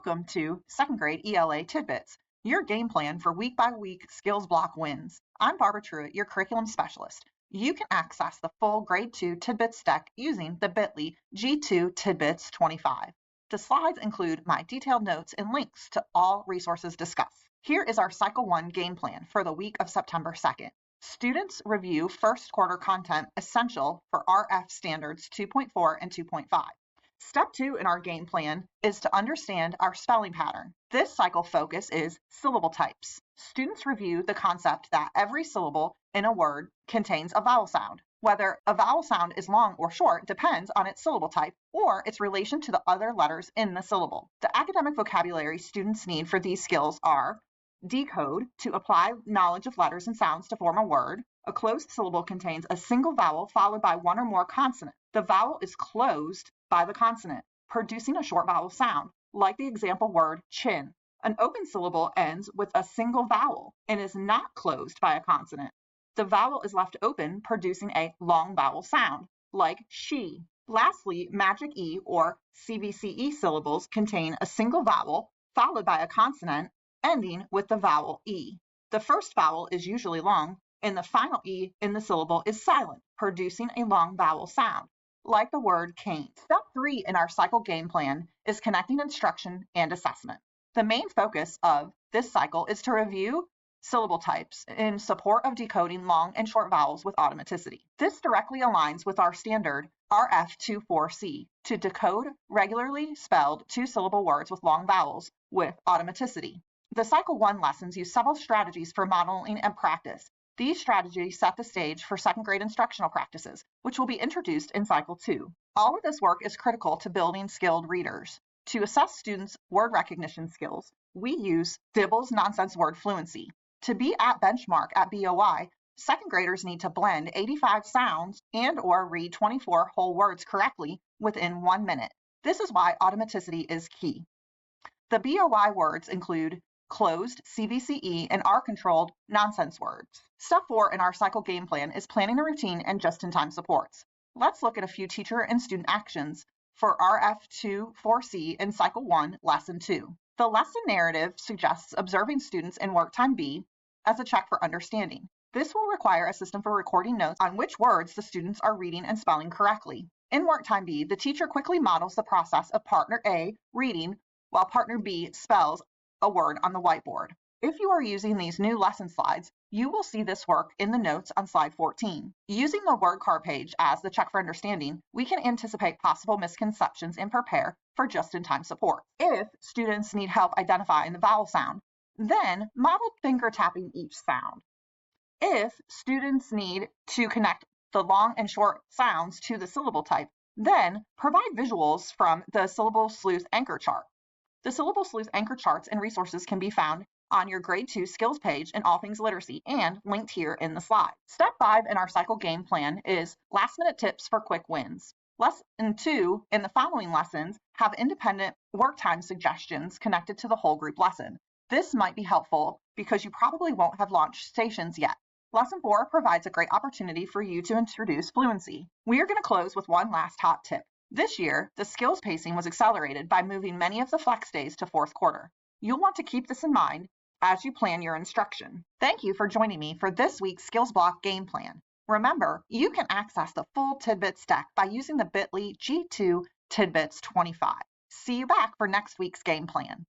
Welcome to second grade ELA Tidbits, your game plan for week-by-week skills block wins. I'm Barbara Truitt, your curriculum specialist. You can access the full Grade 2 Tidbits deck using the bit.ly G2 Tidbits 25. The slides include my detailed notes and links to all resources discussed. Here is our Cycle 1 game plan for the week of September 2nd. Students review first quarter content essential for RF Standards 2.4 and 2.5. Step 2 in our game plan is to understand our spelling pattern. This cycle focus is syllable types. Students review the concept that every syllable in a word contains a vowel sound. Whether a vowel sound is long or short depends on its syllable type or its relation to the other letters in the syllable. The academic vocabulary students need for these skills are decode, to apply knowledge of letters and sounds to form a word. A closed syllable contains a single vowel followed by one or more consonants. The vowel is closed by the consonant, producing a short vowel sound, like the example word chin. An open syllable ends with a single vowel and is not closed by a consonant. The vowel is left open, producing a long vowel sound, like she. Lastly, magic E or CVCE syllables contain a single vowel followed by a consonant ending with the vowel E. The first vowel is usually long, and the final E in the syllable is silent, producing a long vowel sound, like the word cane. Step 3 in our cycle game plan is connecting instruction and assessment. The main focus of this cycle is to review syllable types in support of decoding long and short vowels with automaticity. This directly aligns with our standard RF24C to decode regularly spelled two-syllable words with long vowels with automaticity. The Cycle 1 lessons use several strategies for modeling and practice. These strategies set the stage for second grade instructional practices, which will be introduced in Cycle 2. All of this work is critical to building skilled readers. To assess students' word recognition skills, we use Dibble's Nonsense Word Fluency. To be at benchmark at BOI, second graders need to blend 85 sounds and/or read 24 whole words correctly within 1 minute. This is why automaticity is key. The BOI words include closed, CVCE, and R-controlled nonsense words. Step 4 in our cycle game plan is planning a routine and just-in-time supports. Let's look at a few teacher and student actions for RF24C in Cycle 1, Lesson 2. The lesson narrative suggests observing students in work time B as a check for understanding. This will require a system for recording notes on which words the students are reading and spelling correctly. In work time B, the teacher quickly models the process of partner A reading while partner B spells a word on the whiteboard. If you are using these new lesson slides, you will see this work in the notes on slide 14. Using the word card page as the check for understanding, we can anticipate possible misconceptions and prepare for just-in-time support. If students need help identifying the vowel sound, then model finger tapping each sound. If students need to connect the long and short sounds to the syllable type, then provide visuals from the Syllable Sleuth Anchor Chart. The Syllable Sleuth Anchor Charts and resources can be found on your Grade 2 skills page in All Things Literacy and linked here in the slide. Step 5 in our cycle game plan is last-minute tips for quick wins. Lesson 2 and the following lessons have independent work time suggestions connected to the whole group lesson. This might be helpful because you probably won't have launched stations yet. Lesson 4 provides a great opportunity for you to introduce fluency. We are going to close with one last hot tip. This year, the skills pacing was accelerated by moving many of the flex days to fourth quarter. You'll want to keep this in mind as you plan your instruction. Thank you for joining me for this week's Skills Block game plan. Remember, you can access the full Tidbits deck by using the bit.ly G2 Tidbits 25. See you back for next week's game plan.